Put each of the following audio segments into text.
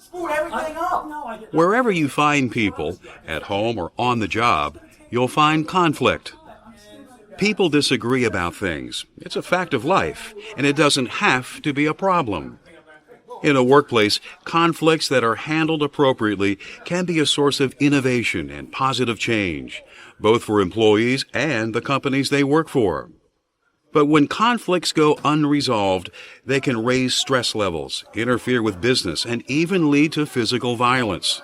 Screwed everything up. No, I didn't. Wherever you find people, at home or on the job, you'll find conflict. People disagree about things. It's a fact of life, and it doesn't have to be a problem. In a workplace, conflicts that are handled appropriately can be a source of innovation and positive change, both for employees and the companies they work for. But when conflicts go unresolved, they can raise stress levels, interfere with business, and even lead to physical violence.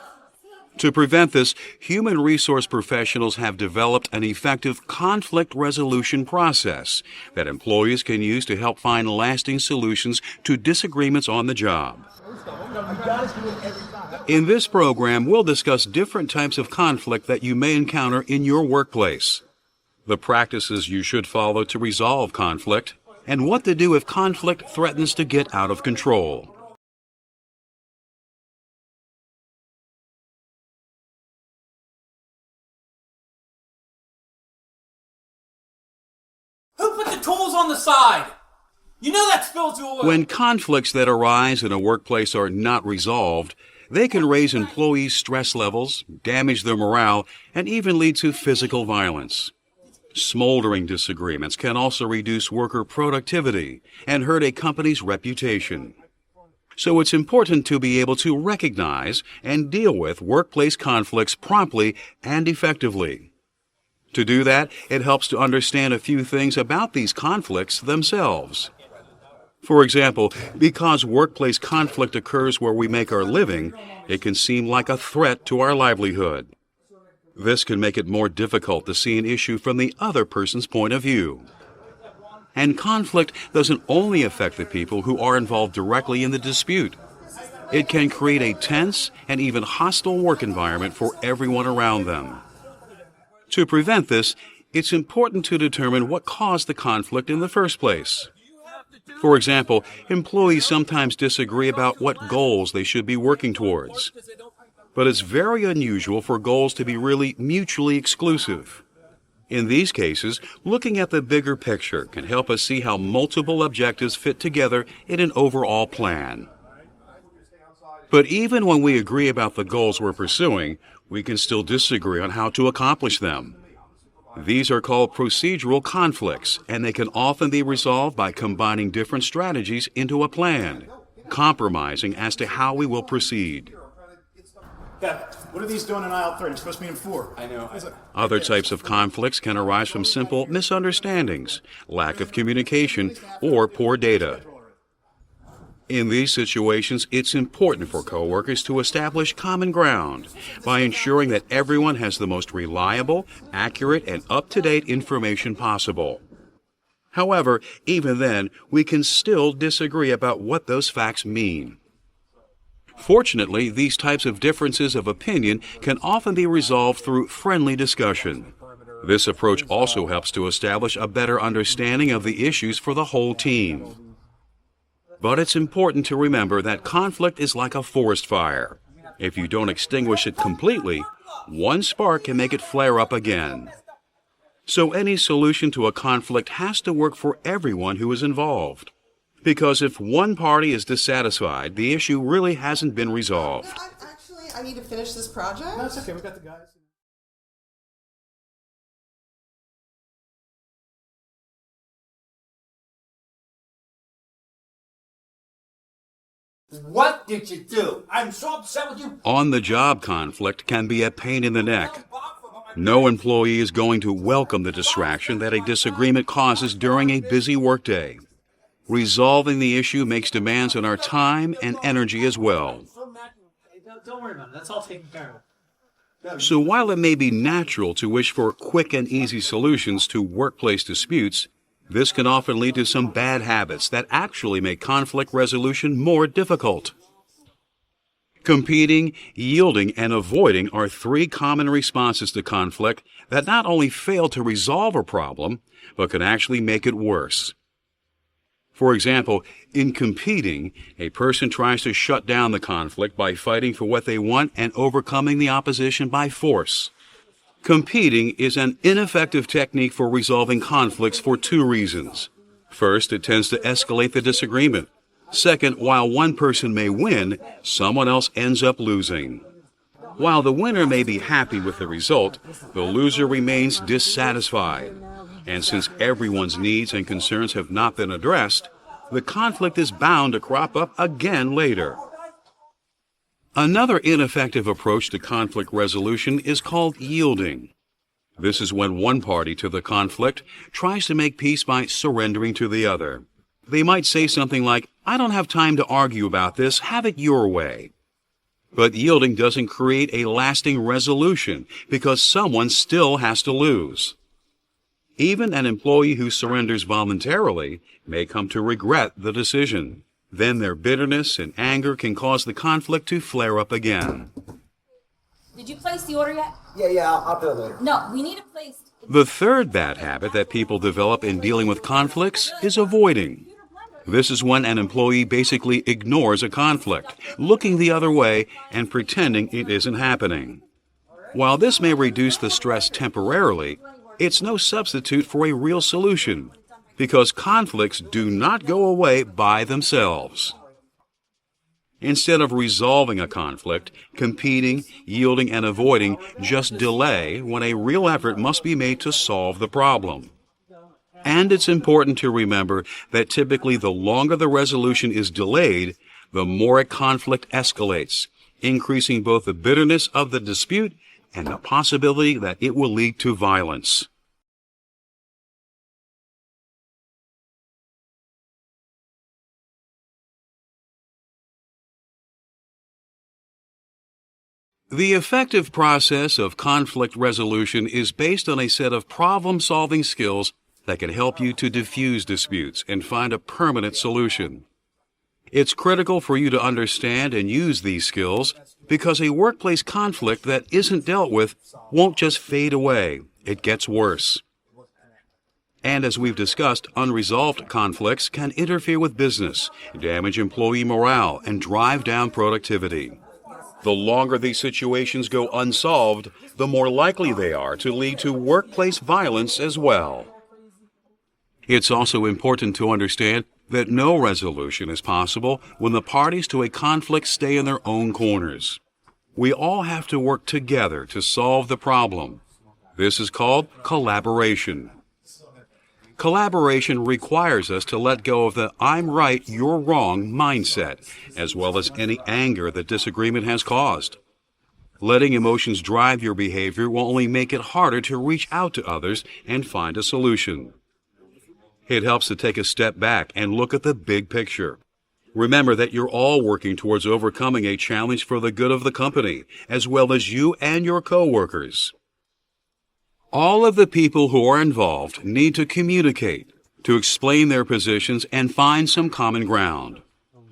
To prevent this, human resource professionals have developed an effective conflict resolution process that employees can use to help find lasting solutions to disagreements on the job. In this program, we'll discuss different types of conflict that you may encounter in your workplace, the practices you should follow to resolve conflict, and what to do if conflict threatens to get out of control. Who put the tools on the side? You know that spills your oil. When conflicts that arise in a workplace are not resolved, they can raise employees' stress levels, damage their morale, and even lead to physical violence. Smoldering disagreements can also reduce worker productivity and hurt a company's reputation. So it's important to be able to recognize and deal with workplace conflicts promptly and effectively. To do that, it helps to understand a few things about these conflicts themselves. For example, because workplace conflict occurs where we make our living, it can seem like a threat to our livelihood. This can make it more difficult to see an issue from the other person's point of view. And conflict doesn't only affect the people who are involved directly in the dispute. It can create a tense and even hostile work environment for everyone around them. To prevent this, it's important to determine what caused the conflict in the first place. For example, employees sometimes disagree about what goals they should be working towards. But it's very unusual for goals to be really mutually exclusive. In these cases, looking at the bigger picture can help us see how multiple objectives fit together in an overall plan. But even when we agree about the goals we're pursuing, we can still disagree on how to accomplish them. These are called procedural conflicts, and they can often be resolved by combining different strategies into a plan, compromising as to how we will proceed. Dad, what are these doing in aisle 3? It's supposed to be in 4. I know. Other types of conflicts can arise from simple misunderstandings, lack of communication, or poor data. In these situations, it's important for coworkers to establish common ground by ensuring that everyone has the most reliable, accurate, and up-to-date information possible. However, even then, we can still disagree about what those facts mean. Fortunately, these types of differences of opinion can often be resolved through friendly discussion. This approach also helps to establish a better understanding of the issues for the whole team. But it's important to remember that conflict is like a forest fire. If you don't extinguish it completely, one spark can make it flare up again. So any solution to a conflict has to work for everyone who is involved. Because if one party is dissatisfied, the issue really hasn't been resolved. I need to finish this project. No, it's okay. We got the guys. What did you do? I'm so upset with you. On-the-job conflict can be a pain in the neck. No employee is going to welcome the distraction that a disagreement causes during a busy workday. Resolving the issue makes demands on our time and energy as well. Don't worry about it. That's all taken care of. So while it may be natural to wish for quick and easy solutions to workplace disputes, this can often lead to some bad habits that actually make conflict resolution more difficult. Competing, yielding, and avoiding are three common responses to conflict that not only fail to resolve a problem, but can actually make it worse. For example, in competing, a person tries to shut down the conflict by fighting for what they want and overcoming the opposition by force. Competing is an ineffective technique for resolving conflicts for two reasons. First, it tends to escalate the disagreement. Second, while one person may win, someone else ends up losing. While the winner may be happy with the result, the loser remains dissatisfied. And since everyone's needs and concerns have not been addressed, the conflict is bound to crop up again later. Another ineffective approach to conflict resolution is called yielding. This is when one party to the conflict tries to make peace by surrendering to the other. They might say something like, "I don't have time to argue about this, have it your way." But yielding doesn't create a lasting resolution because someone still has to lose. Even an employee who surrenders voluntarily may come to regret the decision. Then their bitterness and anger can cause the conflict to flare up again. Did you place the order yet? Yeah, I'll do it later. No, we need it placed. The third bad habit that people develop in dealing with conflicts is avoiding. This is when an employee basically ignores a conflict, looking the other way and pretending it isn't happening. While this may reduce the stress temporarily, it's no substitute for a real solution, because conflicts do not go away by themselves. Instead of resolving a conflict, competing, yielding, and avoiding just delay when a real effort must be made to solve the problem. And it's important to remember that typically the longer the resolution is delayed, the more a conflict escalates, increasing both the bitterness of the dispute and the possibility that it will lead to violence. The effective process of conflict resolution is based on a set of problem-solving skills that can help you to diffuse disputes and find a permanent solution. It's critical for you to understand and use these skills because a workplace conflict that isn't dealt with won't just fade away, it gets worse. And as we've discussed, unresolved conflicts can interfere with business, damage employee morale, and drive down productivity. The longer these situations go unsolved, the more likely they are to lead to workplace violence as well. It's also important to understand that no resolution is possible when the parties to a conflict stay in their own corners. We all have to work together to solve the problem. This is called collaboration. Collaboration requires us to let go of the "I'm right, you're wrong" mindset, as well as any anger that disagreement has caused. Letting emotions drive your behavior will only make it harder to reach out to others and find a solution. It helps to take a step back and look at the big picture. Remember that you're all working towards overcoming a challenge for the good of the company, as well as you and your coworkers. All of the people who are involved need to communicate, to explain their positions and find some common ground.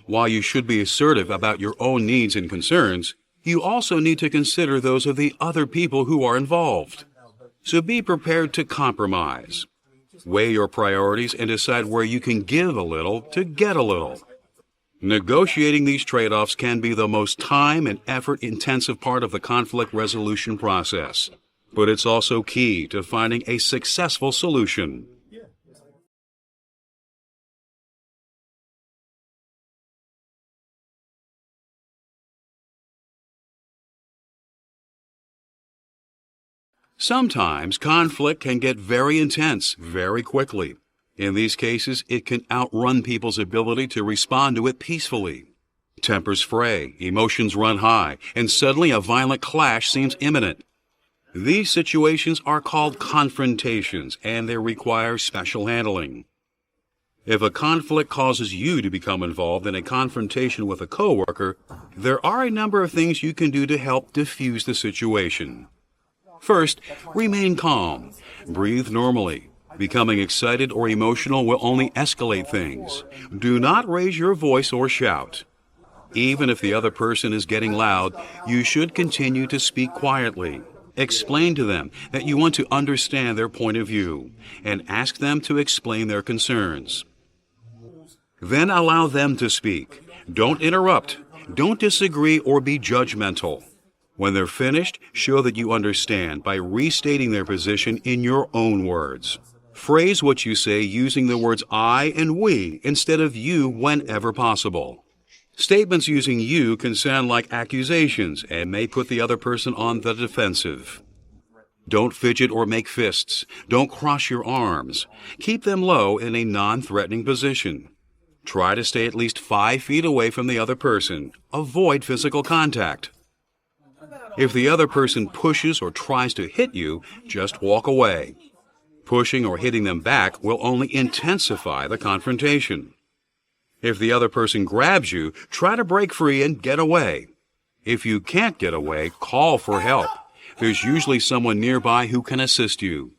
While you should be assertive about your own needs and concerns, you also need to consider those of the other people who are involved. So be prepared to compromise. Weigh your priorities and decide where you can give a little to get a little. Negotiating these trade-offs can be the most time and effort-intensive part of the conflict resolution process. But it's also key to finding a successful solution. Sometimes conflict can get very intense very quickly. In these cases, it can outrun people's ability to respond to it peacefully. Tempers fray, emotions run high, and suddenly a violent clash seems imminent. These situations are called confrontations, and they require special handling. If a conflict causes you to become involved in a confrontation with a coworker, there are a number of things you can do to help diffuse the situation. First, remain calm. Breathe normally. Becoming excited or emotional will only escalate things. Do not raise your voice or shout. Even if the other person is getting loud, you should continue to speak quietly. Explain to them that you want to understand their point of view, and ask them to explain their concerns. Then allow them to speak. Don't interrupt. Don't disagree or be judgmental. When they're finished, show that you understand by restating their position in your own words. Phrase what you say using the words I and we instead of you whenever possible. Statements using you can sound like accusations and may put the other person on the defensive. Don't fidget or make fists. Don't cross your arms. Keep them low in a non-threatening position. Try to stay at least 5 feet away from the other person. Avoid physical contact. If the other person pushes or tries to hit you, just walk away. Pushing or hitting them back will only intensify the confrontation. If the other person grabs you, try to break free and get away. If you can't get away, call for help. There's usually someone nearby who can assist you.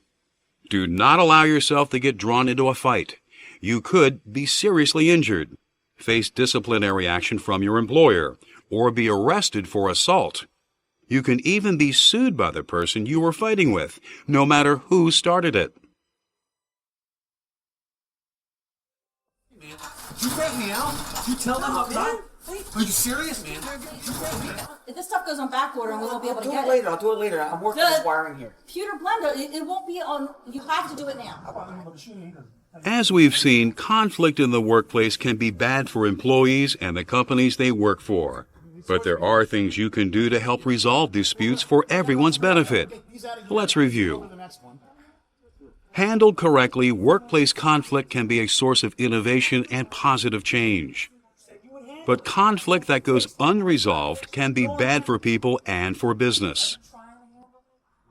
Do not allow yourself to get drawn into a fight. You could be seriously injured, face disciplinary action from your employer, or be arrested for assault. You can even be sued by the person you were fighting with, no matter who started it. You take me out? You tell them up front? Are you serious, man? If this stuff goes on back order and we won't be able to get I'll do it later. I'm working on wiring here. Computer blender, it won't be on. You have to do it now. As we've seen, conflict in the workplace can be bad for employees and the companies they work for. But there are things you can do to help resolve disputes for everyone's benefit. Let's review. Handled correctly, workplace conflict can be a source of innovation and positive change. But conflict that goes unresolved can be bad for people and for business.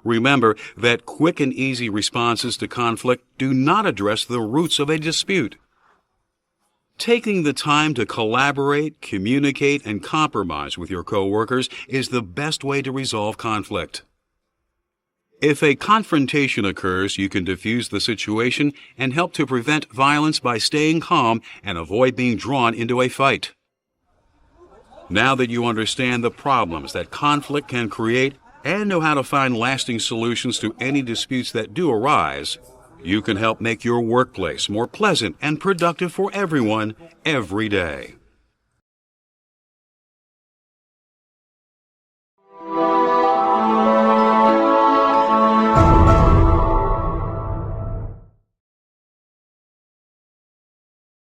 Remember that quick and easy responses to conflict do not address the roots of a dispute. Taking the time to collaborate, communicate, and compromise with your coworkers is the best way to resolve conflict. If a confrontation occurs, you can diffuse the situation and help to prevent violence by staying calm and avoid being drawn into a fight. Now that you understand the problems that conflict can create and know how to find lasting solutions to any disputes that do arise, you can help make your workplace more pleasant and productive for everyone every day.